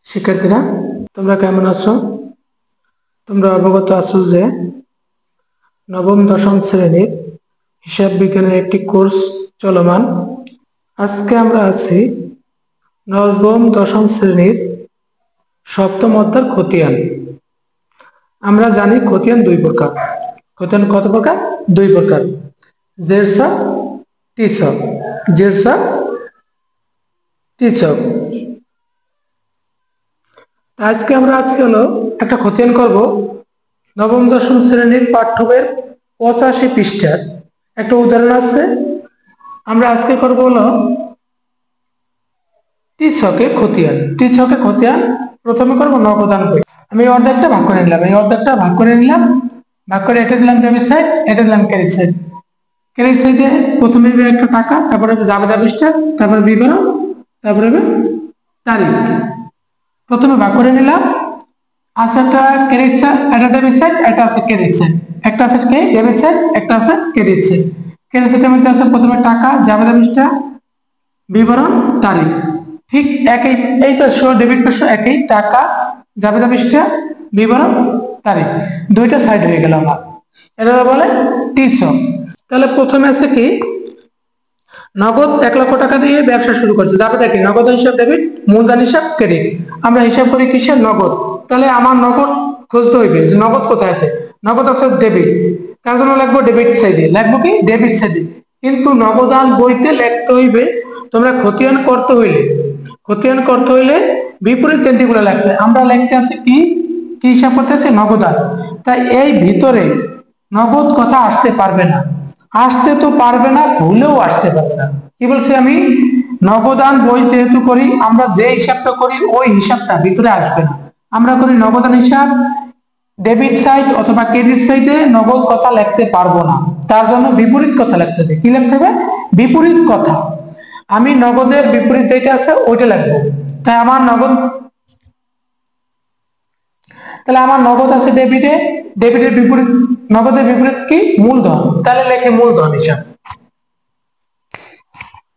শিক্ষার্থীরা তোমরা কেমন আছো? তোমরা অবগত আছো যে নবম দশম শ্রেণীর হিসাব বিজ্ঞানের একটি কোর্স চলমান। আজকে আমরা আছি নবম দশম শ্রেণীর সপ্তম অধ্যায় খতিয়ান। আমরা জানি খতিয়ান দুই প্রকার। খতিয়ান কত প্রকার? দুই প্রকার, জেরসক, টিসক। জেরসক, টিসক। আজকে আমরা হলো একটা খতিয়ান করব নবম দশম শ্রেণীর পাঠ্য বইয়ের 85 পৃষ্ঠার একটা উদাহরণ আছে। আমরা আজকে করব হলো টিছকে খতিয়ান। টিছকে খতিয়ান প্রথমে করব নগদান বই। আমি এই অর্ধেকটা ভাগ করে নিলাম, ভাগ করে এটা দিলাম ডেবিট সাইড, এটা দিলাম ক্রেডিট সাইড। ক্রেডিট সাইডে প্রথমে একটা টাকা, তারপরে জাবেদা পৃষ্ঠা, তারপরে বিবরণ, তারপরে তারিখ। প্রথমে ভাগ করে নিলাম। আছে একটা ক্রেডিট সাইড, একটা ডেবিট সাইড, একটা আছে ক্রেডিট সাইড। একটা আছে কি ডেবিট সাইড, একটা আছে ক্রেডিট সাইড। ক্রেডিট সাইডের মধ্যে আছে প্রথমে টাকা, জাবেদা পৃষ্ঠা, বিবরণ, তারিখ। ঠিক একই, এই পাশে ডেবিট পাশে একই, টাকা, জাবেদা পৃষ্ঠা, বিবরণ, তারিখ। দুইটা সাইড হয়ে গেল আমার। এটা বলে টিছক। তাহলে প্রথমে আছে কি নগদ 1 লক্ষ টাকা দিয়ে ব্যবসা শুরু করছে। জাবেদা কি নগদ হিসাব ডেবিট, মূলধন হিসাব ক্রেডিট। আমরা হিসাব করি কিসের? নগদ। তাহলে আমার নগদ খুঁজতে হইবে যে নগদ কোথায় আছে। নগদ আছে ডেবিট, তার জন্য লিখবো ডেবিট সাইডে। লিখবো কি ডেবিট সাইডে। কিন্তু নগদান বইতে লিখতে হইবে, তোমরা খতিয়ান করতে হইলে বিপরীত চিহ্নগুলো লিখতে হয়। আমরা লিখতে আছে কি কি হিসাব করতেছে? নগদান। তাই এই ভিতরে নগদ কথা আসতে পারবে না। আসতে তো পারবে না, ভুলেও আসতে পারবে না। কি বলছি আমি? নগদান বই যেহেতু করি, আমরা যে হিসাবটা করি ওই হিসাবটা ভিতরে আসবে না। আমরা করি নগদান হিসাব, ডেবিট সাইড অথবা ক্রেডিট সাইডে নগদ কথা লিখতে পারবো না। তার জন্য বিপরীত কথা লিখতে হবে। কি লিখতে হবে? বিপরীত কথা। আমি নগদের বিপরীত যেটা আছে ওইটা লিখবো। তাই আমার নগদ আছে ডেবিটে, ডেবিটের বিপরীত, নগদের বিপরীত কি? মূলধন। তাহলে লেখে মূলধন হিসাব।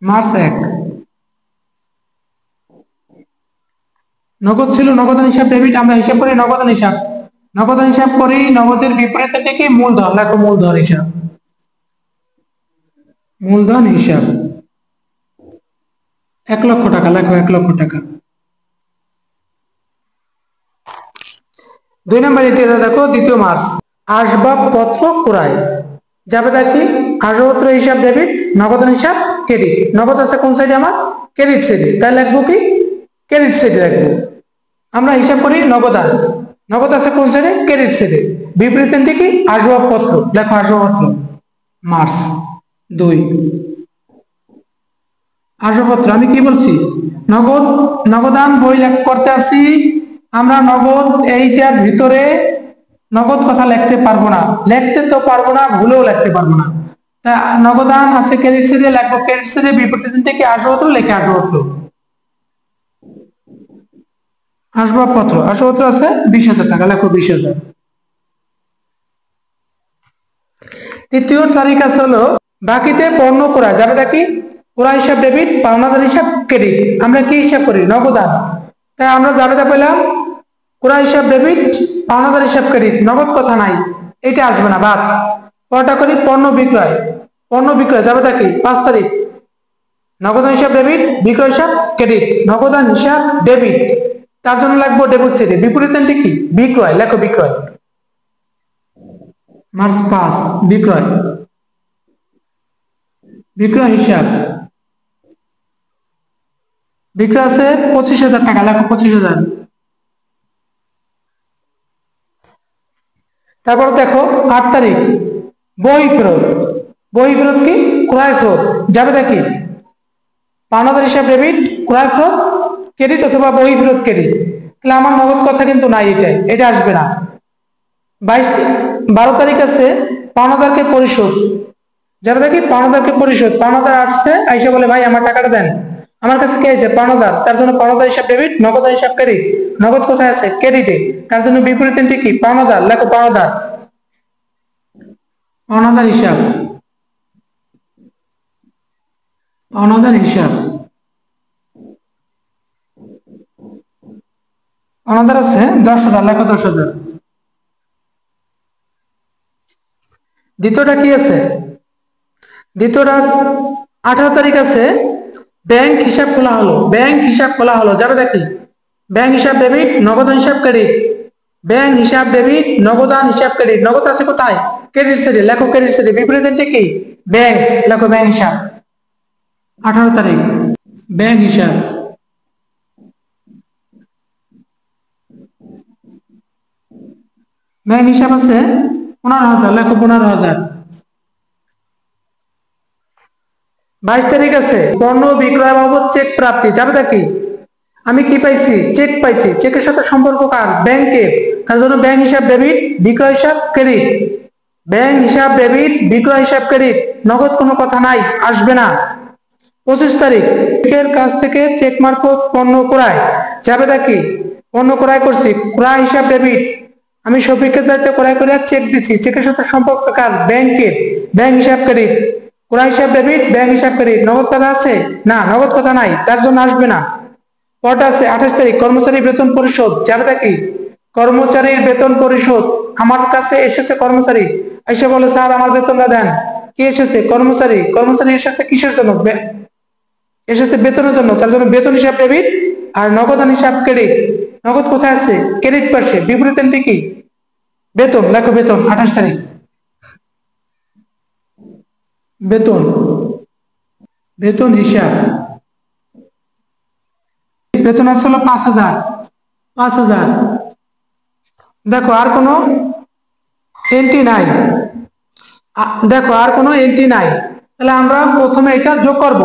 মার্চ 1 নগদ ছিল নগদান হিসাব ডেবিট, আমরা হিসাব করি নগদান হিসাব। নগদান হিসাব করি, নগদের বিপরীতে কি? মূলধন। লেখো মূলধন হিসাব। মূলধন হিসাব 1 লক্ষ টাকা, লেখো 1 লক্ষ টাকা। 2 নম্বর এটা দেখো, দ্বিতীয় মার্চ আসবাবপত্র ক্রয়। জাবেদা কি? আসবাবপত্র হিসাব ডেবিট, নগদান হিসাব ক্রেডিট। নগদ আছে কোন সাইডে? আমার ক্রেডিট সাইডে। তাই লিখবো কি? ক্রেডিট সাইডে লিখবো। আমরা হিসাব করি নগদান, নগদ আছে কোন সাইডে? ক্রেডিট সাইডে। বিপরীত কি? আসবাবপত্র। লেখো আসবাবপত্র। মার্চ 2 আসবাবপত্র। আমি কি বলছি? নগদান বই করতে আসি, আমরা নগদ এইটার ভিতরে নগদ কথা লিখতে পারবো না। লিখতে তো পারবো না, ভুলেও লিখতে পারবো না। তা নগদান আছে ক্রেডিট সাইডে, লিখবো ক্রেডিট সাইডে। বিপরীত থেকে আসবাবপত্র, লেখে আসবাবপত্র। আসবাবপত্র, আসবাবপত্র আছে 20,000 টাকা, লেখো 20,000। তৃতীয় তারিখ আছে হলো বাকিতে পণ্য ক্রয়। যাবে দেখি ক্রয় হিসাব ডেবিট, পাওনাদার হিসাব ক্রেডিট। আমরা কি হিসাব করি? নগদান। তাই আমরা জাবেদা পেলাম ক্রয় হিসাব ডেবিট, পাওনাদার হিসাব ক্রেডিট। নগদ কথা নাই, এটা আসবে না, বাদ। পরটা করি পণ্য বিক্রয়। পণ্য বিক্রয় যাবে দেখি 5 তারিখ নগদান হিসাব ডেবিট, বিক্রয় হিসাব ক্রেডিট। নগদান হিসাব ডেবিট, তার জন্য লাগবো ডেবিট সাইডে। বিপরীত কি? বিক্রয়। লেখো বিক্রয়। মার্চ 5 বিক্রয়। বিক্রয় হিসাব, বিক্রয় আছে 25,000 টাকা, লেখো 25,000। তারপর দেখো 8 তারিখ বই ফেরত। বই ফেরত কি? ক্রয় ফেরত। যাবে দেখি পাওনাদার হিসাব ডেবিট, ক্রয় ফেরত ক্রেডিট অথবা বই ফেরত ক্রেডিট। তাহলে আমার নগদ কথা কিন্তু নাই, এটা আসবে না। 12 তারিখ আছে পাওনাদারকে পরিশোধ। যাবে দেখি পাওনাদারকে পরিশোধ। পাওনাদার আসছে, আইসা বলে ভাই আমার টাকাটা দেন। আমার কাছে কে আছে? পাওনাদার। তার জন্য পাওনাদার হিসাব ডেবিট, নগদান হিসাব ক্রেডিট। নগদ কোথায় আছে? ক্রেডিটে। তার জন্য বিপরীত কি? পাওনাদার। লেখো পাওনাদার। পাওনাদার হিসাব, পাওনাদার হিসাব। অনাদার আছে 10,000, লেখো 10,000। দ্বিতীয়টা কি আছে? দ্বিতীয়টা 18 তারিখ আছে, ব্যাংক হিসাব খোলা হলো, ব্যাংক হিসাব খোলা হলো, যাবে দেখি ব্যাংক হিসাব ডেবিট, নগদান হিসাব ক্রেডিট, ব্যাংক হিসাব ডেবিট, নগদান হিসাব ক্রেডিট। নগদ আছে কোথায়? ক্রেডিট সাইডে, লেখো ক্রেডিট সাইডে। বিপরীতে কি? ব্যাংক, লেখো ব্যাংক হিসাব। 18 তারিখ ব্যাংক হিসাব, ব্যাংক হিসাব আছে 15,000, লেখো 15,000। 22 তারিখ আছে পণ্য বিক্রয় বাবদ চেক প্রাপ্তি, যাবে দেখি আমি কি পাইছি? চেক পাইছি। চেকের সাথে সম্পর্ক কার? ব্যাংকের, তার জন্য ব্যাংক হিসাব ডেবিট, বিক্রয় হিসাব ক্রেডিট। ব্যাংক হিসাব ডেবিট, বিক্রয় হিসাব ক্রেডিট, নগদ কোনো কথা নাই, আসবে না। 25 তারিখ এর কাছ থেকে চেক মারফত পণ্য ক্রয়, যাবে দেখি পণ্য ক্রয় করছি, ক্রয় হিসাব ডেবিট, আমি শফিকের দায়িত্বে ক্রয় করে চেক দিচ্ছি, চেকের সাথে সম্পর্ক কার? ব্যাংকের, ব্যাংক হিসাব ক্রেডিট, ক্রয় হিসাব ডেবিট, ব্যাংক হিসাব ক্রেডিট। নগদ কথা আছে? না, নগদ কথা নাই, তার জন্য আসবে না। পরটা আছে 28 তারিখ কর্মচারী বেতন পরিশোধ, যাবে দেখি কর্মচারীর বেতন পরিশোধ। আমার কাছে এসেছে কর্মচারী, এসে বলে স্যার আমার বেতনটা দেন। কি এসেছে? কর্মচারী। কর্মচারী এসেছে কিসের জন্য? এসেছে বেতনের জন্য, তার জন্য বেতন হিসাব ডেবিট আর নগদান হিসাব ক্রেডিট। নগদ কোথায় আছে? ক্রেডিট পাশে। বিপরীতে কি? বেতন, লেখো বেতন। 28 তারিখ বেতন, বেতন হিসাব, বেতন আসলে 5,000, 5,000। দেখো আর কোনো এন্ট্রি নাই, দেখো আর কোনো এন্ট্রি নাই, তাহলে আমরা প্রথমে এটা যোগ করব।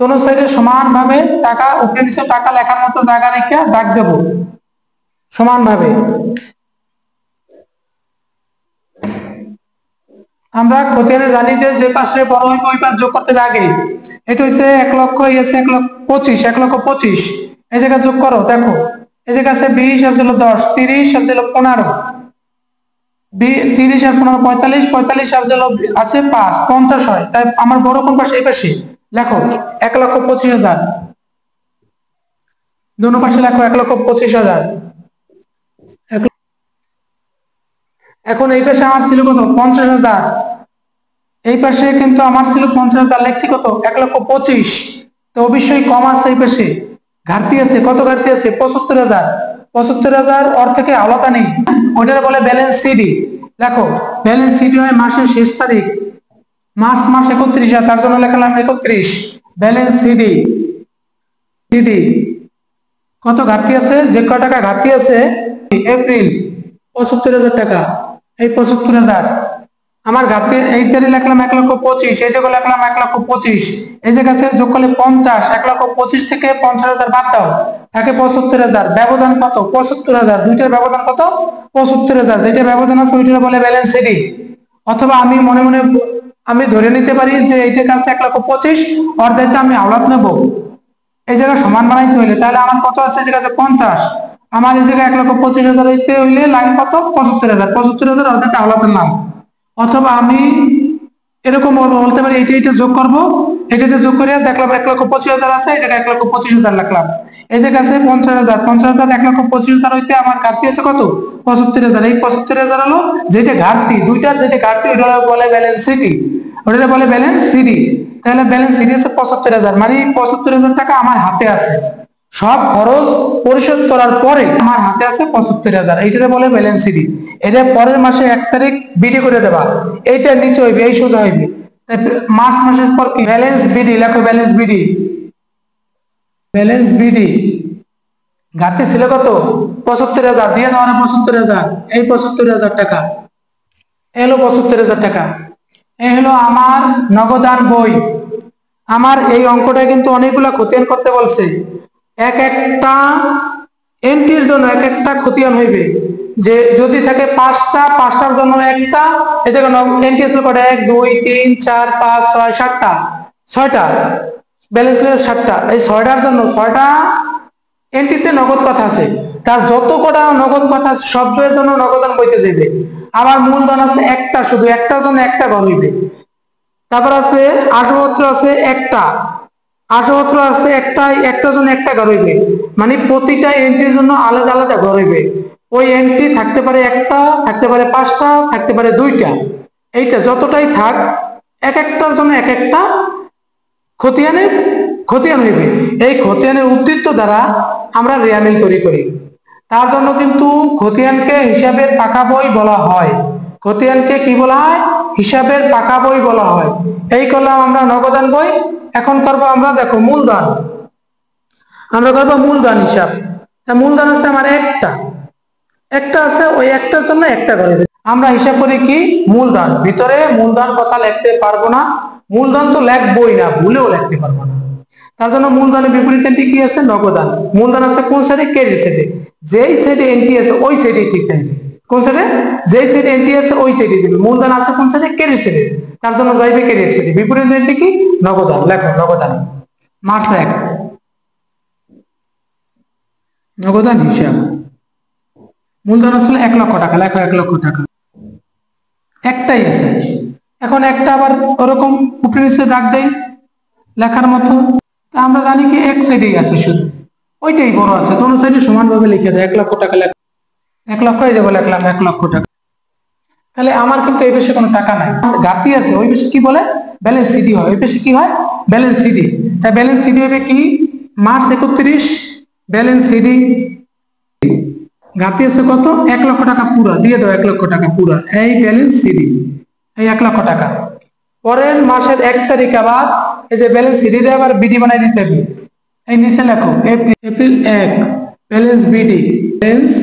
কোন সাইডে সমানভাবে টাকা উপরে নিচে টাকা লেখার মতো জায়গা রেখে দাগ দেব সমানভাবে। আমরা খতিয়ানে জানি যে যে পাশে বড় হইবে ওই পাশ যোগ করতে হবে আগে। এটা হচ্ছে 1 লক্ষ, এই আছে 1,25,000, 1,25,000 এই জায়গা যোগ করো। দেখো এই জায়গা আছে 20 আর দিল 10, 30 আর দিল 15, 30 আর 15 45, 45 আর দিল আছে 5, 50 হয়। তাই আমার বড় কোন পাশে? এই পাশে, লেখো 1,25,000। দোনো পাশে লেখো 1,25,000। এখন এই পাশে আমার ছিল কত? 50,000। এই পাশে কিন্তু আমার ছিল 50,000, লেখছি কত? 1,25,000। তো অবশ্যই কম আছে, এই পাশে ঘাটতি আছে। কত ঘাটতি আছে? 75,000। 75,000 ওর থেকে আলাদা নেই, ওটার বলে ব্যালেন্স সিডি। লেখো ব্যালেন্স সিডি হয় মাসের শেষ তারিখ, মার্চ মাস 31, তার জন্য লেখালাম 31 ব্যালেন্স সিডি। সিডি কত ঘাটতি আছে? যে ক টাকা ঘাটতি আছে এপ্রিল 75,000 টাকা, এই 75,000 আমার ঘাটতি। এই তারিখ লিখলাম 1,25,000, এই জায়গায় লিখলাম 1,25,000, এই জায়গা আছে যোগ করলে 50, 1,25,000 থেকে 50,000 বাদ দাও, থাকে 75,000। ব্যবধান কত? 75,000। দুইটার ব্যবধান কত? 75,000। যেটা ব্যবধান আছে ওইটা বলে ব্যালেন্স সিডি। অথবা আমি মনে মনে আমি ধরে নিতে পারি যে এইটার কাছে 1,25,000, ওর দায়িত্ব আমি আওলাদ নেব। এই জায়গায় সমান বানাইতে হইলে তাহলে আমার কত আছে? যে কাছে 50, আমার এই জায়গায় 1,25,000 হইতে হইলে লাইন কত? 75,000। 75,000 অর্থাৎ আওলাদের নাম। অথবা আমি এরকম বলতে পারি এইটা যোগ করব, এটাতে যোগ করে দেখলাম 1,25,000 আছে, এই জায়গায় 1,25,000 লিখলাম। এই যে কাছে 50,000, 50,000 1,25,000 হইতে আমার ঘাটতি আছে কত? 75,000। এই 75,000 হলো যেটা ঘাটতি, দুইটার যেটা ঘাটতি ওটা বলে ব্যালেন্স সিটি, ওটা বলে ব্যালেন্স সিডি। তাহলে ব্যালেন্স সিডি আছে 75,000, মানে 75,000 টাকা আমার হাতে আছে, সব খরচ পরিশোধ করার পরে আমার হাতে আছে 75,000, এইটা বলে ব্যালেন্স সিডি। এটা পরের মাসে 1 তারিখ বিডি করে দেবা, এইটা নিচে হইবে, এই সোজা হইবে। মার্চ মাসের পর কি? ব্যালেন্স বিডি, লেখো ব্যালেন্স বিডি। ব্যালেন্স বিডি ঘাটতি ছিল কত? 75,000, দিয়ে দেওয়া 75,000, এই 75,000 টাকা এলো 75,000 টাকা। এই হলো আমার নগদান বই। আমার এই অঙ্কটা কিন্তু অনেকগুলা খতিয়ান করতে বলছে, এক একটা এন্ট্রির জন্য এক একটা খতিয়ান হইবে। যে যদি থাকে 5টা, 5টার জন্য একটা, এই জায়গায় এন্ট্রি আছে কটা? 1 2 3 4 5 6 7টা, 6টা ব্যালেন্স 7টা। এই 6টার জন্য 6টা এন্ট্রিতে নগদ কথা আছে, তার যত কটা নগদ কথা আছে সবগুলোর জন্য নগদান বইতে যাবে। আবার মূলধন আছে একটা, শুধু একটার জন্য একটা ঘর হইবে। তারপর আছে আসবাবপত্র আছে একটা, আসপত্র আছে একটাই, একটার জন্য একটা ঘর হইবে, মানে প্রতিটা এন্ট্রির জন্য আলাদা আলাদা ঘর হইবে। ওই এন্ট্রি থাকতে পারে একটা, থাকতে পারে পাঁচটা, থাকতে পারে দুইটা, এইটা যতটাই থাক এক একটার জন্য এক একটা খতিয়ানের খতিয়ান হইবে। এই খতিয়ানের উদ্বৃত্ত দ্বারা আমরা রেয়ামিল তৈরি করি। তার জন্য কিন্তু খতিয়ানকে হিসাবের পাকা বই বলা হয়। খতিয়ানকে কি বলা হয়? হিসাবের পাকা বই বলা হয়। এই করলাম আমরা নগদান বই। এখন করবো আমরা, দেখো, মূলধন। আমরা করবো মূলধন হিসাব। মূলধন আছে আমার একটা, একটা আছে, ওই একটার জন্য একটা করে আমরা হিসাব করি কি মূলধন। ভিতরে মূলধন কথা লিখতে পারবো না, মূলধন তো লিখবই না, ভুলেও লিখতে পারবো না। তার জন্য মূলধনের বিপরীত এন্ট্রি কি আছে? নগদান। মূলধন আছে কোন সাইডে? ক্রেডিট সাইডে। যেই সাইডে এন্ট্রি আছে ওই সাইডে ঠিক থাকবে। কোন সাইডে? যেই সাইডে এন্ট্রি আছে ওই সাইডে দিবে। মূলধন আছে কোন সাইডে? ক্রেডিট সাইডে, তার জন্য যাইবে ক্রেডিট সাইডে। বিপরীত এন্ট্রি কি? নগদান। লেখো নগদান। মার্চ 1 নগদান হিসাব। মূলধন আসলে 1 লক্ষ টাকা। লেখো 1 লক্ষ টাকা। একটাই আছে। এখন একটা আবার ওরকম উপরে নিচে দাগ দেয় লেখার মতো। তা আমরা জানি কি এক সাইডেই আছে, শুধু ওইটাই বড় আছে, দোনো সাইডে সমানভাবে লিখে দেয়। 1 লক্ষ টাকা লেখ, 1 লক্ষ, এই যে লিখলাম 1 লক্ষ টাকা। তাহলে আমার কিন্তু এই পেশে কোনো টাকা নাই, ঘাটতি আছে। ওই পেশে কি বলে? ব্যালেন্স সিডি হয়। ওই পেশে কি হয়? Balance CD. তাই ব্যালেন্স সিডি হবে কি? March 31 balance CD. ঘাটতি আছে কত? 1 লক্ষ টাকা পুরো দিয়ে দাও। 1 লক্ষ টাকা পুরো, এই ব্যালেন্স সিডি, এই 1 লক্ষ টাকা। পরের মাসের 1 তারিখ আবার এই যে ব্যালেন্স সিডিটা আবার বিডি বানাই দিতে হবে। এই নিচে লেখো April 1 balance BD, balance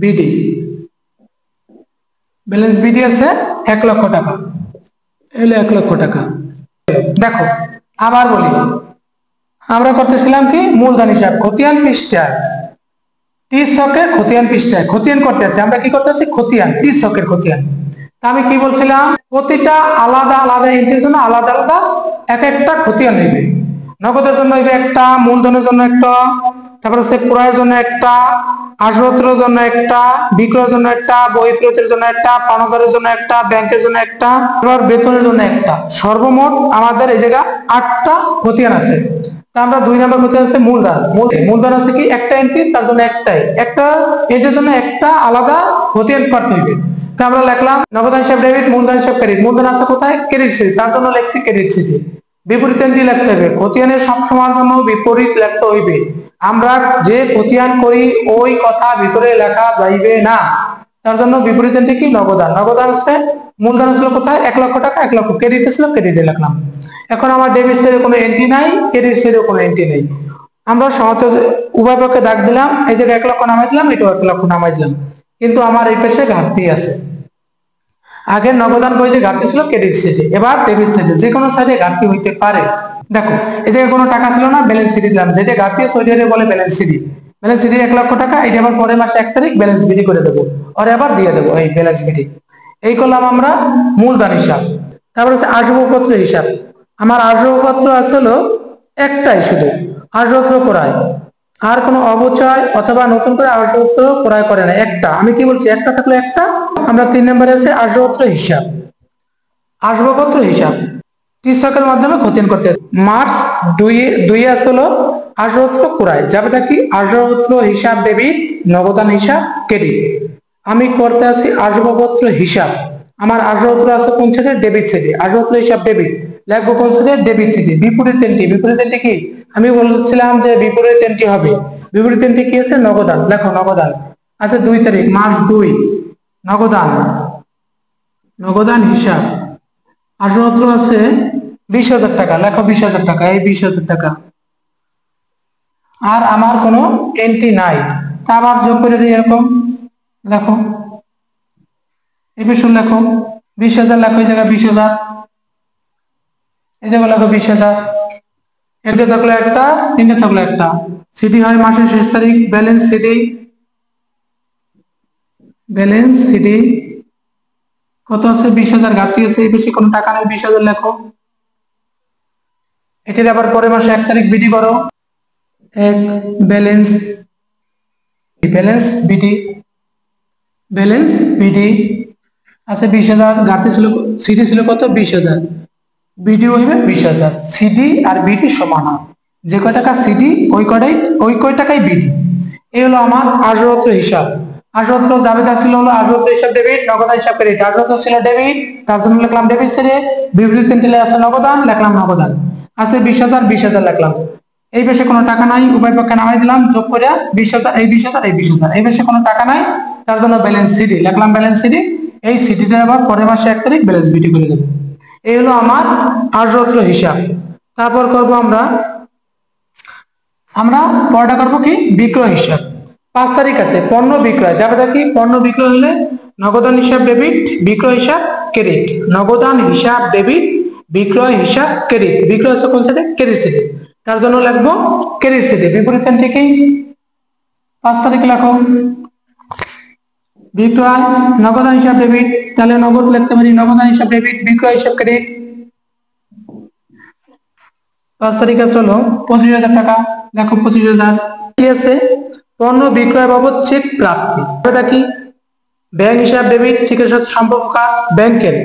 BD, balance BD আছে 1 লক্ষ টাকা। এলো 1 লক্ষ টাকা। দেখো আবার বলি, আমরা করতেছিলাম কি মূলধন হিসাব। খতিয়ান পৃষ্ঠায়, টিসকের খতিয়ান পৃষ্ঠায় খতিয়ান করতে আছে। আমরা কি করতে আছি? খতিয়ান, টিসকের খতিয়ান। তা আমি কি বলছিলাম? প্রতিটা আলাদা আলাদা এন্ট্রির জন্য আলাদা আলাদা এক একটা খতিয়ান হইবে। নগদের জন্য হইবে একটা, মূলধনের জন্য একটা, তারপরে হচ্ছে ক্রয়ের জন্য একটা, আসপত্রের জন্য একটা, বিক্রয়ের জন্য একটা, বই ফেরতের জন্য একটা, পাওনাদারের জন্য একটা, ব্যাংকের জন্য একটা, আবার বেতনের জন্য একটা। সর্বমোট আমাদের এই জায়গা 8টা খতিয়ান আছে। তা আমরা 2 নম্বর খতিয়ান আছে মূলধন। মূলধন আছে কি? একটা এন্ট্রি, তার জন্য একটাই, একটা এন্ট্রির জন্য একটা আলাদা খতিয়ান করতে হইবে। তা আমরা লিখলাম নগদান হিসাব ডেবিট, মূলধন হিসাব ক্রেডিট। মূলধন আছে কোথায়? ক্রেডিট সাইডে, তার জন্য লিখছি ক্রেডিট সাইডে। বিপরীত এন্ট্রি লিখতে হবে। খতিয়ানের সবসময়ের জন্য বিপরীত লিখতে হইবে। আমরা যে খতিয়ান করি ওই কথা ভিতরে লেখা যাইবে না, তার জন্য বিপরীত এন্ট্রি কি? নগদান। নগদান আছে, মূলধন ছিল কোথায়? 1 লক্ষ টাকা, 1 লক্ষ। ক্রেডিট ছিল, ক্রেডিটে লিখলাম। এখন আমার ডেবিট সাইডে কোনো এন্ট্রি নাই, ক্রেডিট সাইডে কোনো এন্ট্রি নাই। আমরা সহজে উভয় পক্ষে দাগ দিলাম। এই যে 1 লক্ষ নামাই দিলাম, এটাও 1 লক্ষ নামাই দিলাম। কিন্তু আমার এই পেশে ঘাটতি আছে। আগে নগদান বইতে ঘাটতি ছিল ক্রেডিট সাইডে, এবার ডেবিট সাইডে। যে কোনো সাইডে ঘাটতি হইতে পারে। দেখো এই জায়গায় কোনো টাকা ছিল না, ব্যালেন্স সিডি দিলাম। যেটা ঘাটতি আছে ওইটারে বলে ব্যালেন্স সিডি। ব্যালেন্স সিডি 1 লক্ষ টাকা, এটা আবার পরের মাসে 1 তারিখ ব্যালেন্স বিডি করে দেবো, আর আবার দিয়ে দেবো এই ব্যালেন্স বিডি। এই করলাম আমরা মূলধন হিসাব। তারপর হচ্ছে আসবাবপত্র হিসাব। আমার আসবাবপত্র আসলে একটাই, শুধু আসবাবপত্র ক্রয়, আর কোনো অবচয় অথবা নতুন করে আসবাবপত্র ক্রয় করে না। একটা, আমি কি বলছি? একটা থাকলে একটা। আমরা 3 নম্বরে আছে আসবাবপত্র হিসাব। আসবাবপত্র হিসাব কৃষকের মাধ্যমে খতিয়ান করতে হবে। মার্চ 2 আসলো আসবাবপত্র ক্রয়, যাবে কি? আসবাবপত্র হিসাব ডেবিট, নগদান হিসাব ক্রেডিট। আমি করতে আছি আসবাবপত্র হিসাব। আমার আসবাবপত্র আছে কোন সাইডে? ডেবিট সাইডে। আসবাবপত্র হিসাব ডেবিট, লিখবো কোন সাইডে? ডেবিট সাইডে। বিপরীত এন্ট্রি, বিপরীত এন্ট্রি কি? আমি বলছিলাম যে বিপরীত এন্ট্রি হবে। বিপরীত এন্ট্রি কি আছে? নগদান। লেখো নগদান। আছে 2 তারিখ মার্চ 2, নগদান, নগদান হিসাব। আসবাবপত্র আছে 20,000 টাকা। লেখো 20,000 টাকা, এই 20,000 টাকা। আর আমার কোনো এন্ট্রি নাই, তা আবার যোগ করে দিই এরকম। লেখো এই বিষয় লেখো 20,000, লেখো এই জায়গায় 20,000, এই জায়গায় লেখো 20,000। একটা থাকলো একটা, 3টে থাকলো একটা। সিডি হয় মাসের শেষ তারিখ, ব্যালেন্স সিডি, ব্যালেন্স সিডি কত আছে? 20,000 ঘাটতি আছে, এই বেশি কোনো টাকা নেই, 20,000 লেখো। এটির আবার পরের মাসে 1 তারিখ বিডি করো। 1 balance, balance BD, balance BD আছে 20,000 ঘাটতি ছিল। সিডি ছিল কত? 20,000। বিডি হইবে 20,000। সিডি আর বিডি সমান হয়। যে কয় টাকা সিডি ওই কয় টাকাই বিডি। এই হলো আমার আর্যপত্র হিসাব। আর্যপত্র জাবেদা ছিল হলো আর্যপত্র হিসাব ডেবিট, নগদান হিসাব ক্রেডিট। আর্যপত্র ছিল ডেবিট, তার জন্য লিখলাম ডেবিট সাইডে। বিবৃতি এন্ট্রিতে আছে নগদান, লিখলাম নগদান। আছে 20,000, 20,000 লিখলাম। এই পাশে কোনো টাকা নাই, উভয় পক্ষে নামাই দিলাম, যোগ করে 20,000, এই 20,000, এই 20,000। এই পাশে কোনো টাকা নাই, তার জন্য ব্যালেন্স সিডি লিখলাম, ব্যালেন্স সিডি। এই সিডিটা আবার পরের মাসে 1 তারিখ ব্যালেন্স বিটি করে দেব। এই হলো আমার আর্যপত্র হিসাব। তারপর করব আমরা পড়াটা করবো কি বিক্রয় হিসাব। 5 তারিখ আছে পণ্য বিক্রয়, যাবে কি পণ্য বিক্রয় হলে নগদান হিসাব ডেবিট, বিক্রয় হিসাব ক্রেডিট। নগদান হিসাব ডেবিট, বিক্রয় হিসাব ক্রেডিট। বিক্রয় আছে কোন সাইডে? ক্রেডিট সাইডে, তার জন্য লিখবো ক্রেডিট সাইডে। বিপরীত থেকেই 5 তারিখ লেখো বিক্রয় নগদান হিসাব ডেবিট, তাহলে নগদ লিখতে পারি নগদান হিসাব ডেবিট, বিক্রয় হিসাব ক্রেডিট। 5 তারিখ আছে হলো 25,000 টাকা, দেখো 25,000। কি আছে? পণ্য বিক্রয় বাবদ চেক প্রাপ্তি, এটা কি ব্যাংক হিসাব ডেবিট, চেকের সাথে সম্পর্ক ব্যাংকের।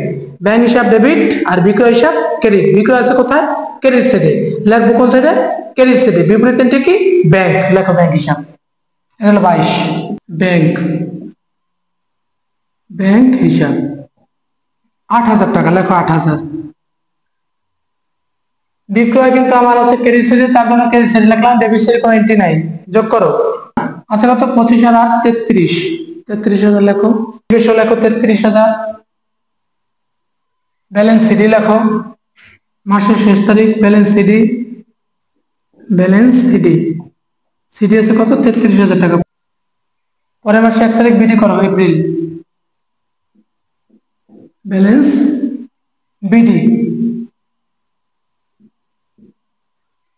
ব্যাংক হিসাব ডেবিট আর বিক্রয় হিসাব ক্রেডিট। বিক্রয় আছে কোথায়? ক্রেডিট সাইডে, লিখবো কোন সাইডে? ক্রেডিট সাইডে। বিপরীত কি ব্যাংক, লেখো ব্যাংক হিসাব। এটা হলো 22 ব্যাংক, ব্যাংক হিসাব 8,000 টাকা, লেখো 8,000। বিক্রয় কিন্তু আমার আছে ক্রেডিট সাইডে, তার জন্য ক্রেডিট সাইডে লিখলাম, ডেবিট সাইডে কোনো এন্ট্রি নাই, যোগ করো। আচ্ছা কত? 25 আর 8 33, 33,000 লেখো। বেশি লেখো 33,000। ব্যালেন্স সিডি লেখো, মাসের শেষ তারিখ balance CD, balance CD. CD আছে কত? 33,000 টাকা। পরের মাসে 1 তারিখ বিডি করো, এপ্রিল, ব্যালেন্স বিডি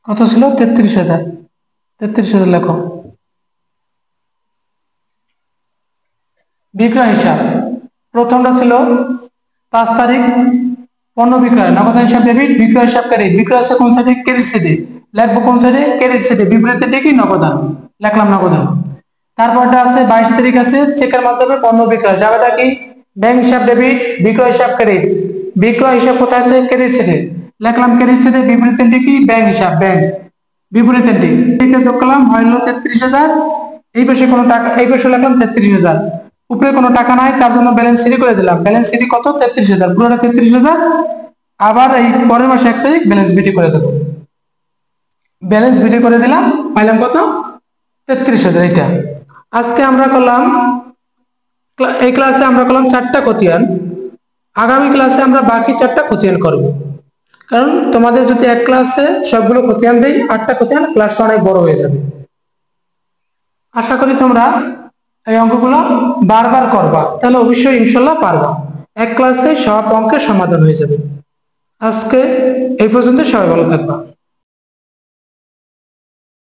কত ছিল? 33,000, 33,000 লেখো। বিক্রয় হিসাব প্রথমটা ছিল 5 তারিখ পণ্য বিক্রয়, নগদান হিসাব ডেবিট, বিক্রয় হিসাব ক্রেডিট। বিক্রয় আছে কোন সাইডে? ক্রেডিট সাইডে, লিখবো কোন সাইডে? ক্রেডিট সাইডে। বিপরীতে কি নগদান, লিখলাম নগদান। তারপরটা আছে 22 তারিখ আছে চেকের মাধ্যমে পণ্য বিক্রয়, যাবেটা কি ব্যাংক হিসাব ডেবিট, বিক্রয় হিসাব ক্রেডিট। বিক্রয় হিসাব কোথায় আছে? ক্রেডিট সাইডে, লিখলাম ক্রেডিট সাইডে। বিপরীতে কি ব্যাংক হিসাব, ব্যাংক। বিপরীতে যোগ করলাম, হলো 33,000। এই পাশে কোনো টাকা, এই পাশে লিখলাম 33,000। উপরে কোনো টাকা নাই, তার জন্য ব্যালেন্স সিডি করে দিলাম। ব্যালেন্স সিডি কত? 33,000, পুরোটা 33,000। আবার এই পরের মাসে 1 তারিখ ব্যালেন্স বিটি করে দেবো। ব্যালেন্স বিটি করে দিলাম, পাইলাম কত? 33,000। এটা আজকে আমরা করলাম, এই ক্লাসে আমরা করলাম 4টা খতিয়ান। আগামী ক্লাসে আমরা বাকি 4টা খতিয়ান করব, কারণ তোমাদের যদি এক ক্লাসে সবগুলো খতিয়ান দেই 8টা খতিয়ান, ক্লাসটা অনেক বড় হয়ে যাবে। আশা করি তোমরা এই অঙ্কগুলো বারবার করবা, তাহলে অবশ্যই ইনশাল্লাহ পারবা। এক ক্লাসে সব অঙ্কের সমাধান হয়ে যাবে। আজকে এই পর্যন্ত, সবাই ভালো থাকবা।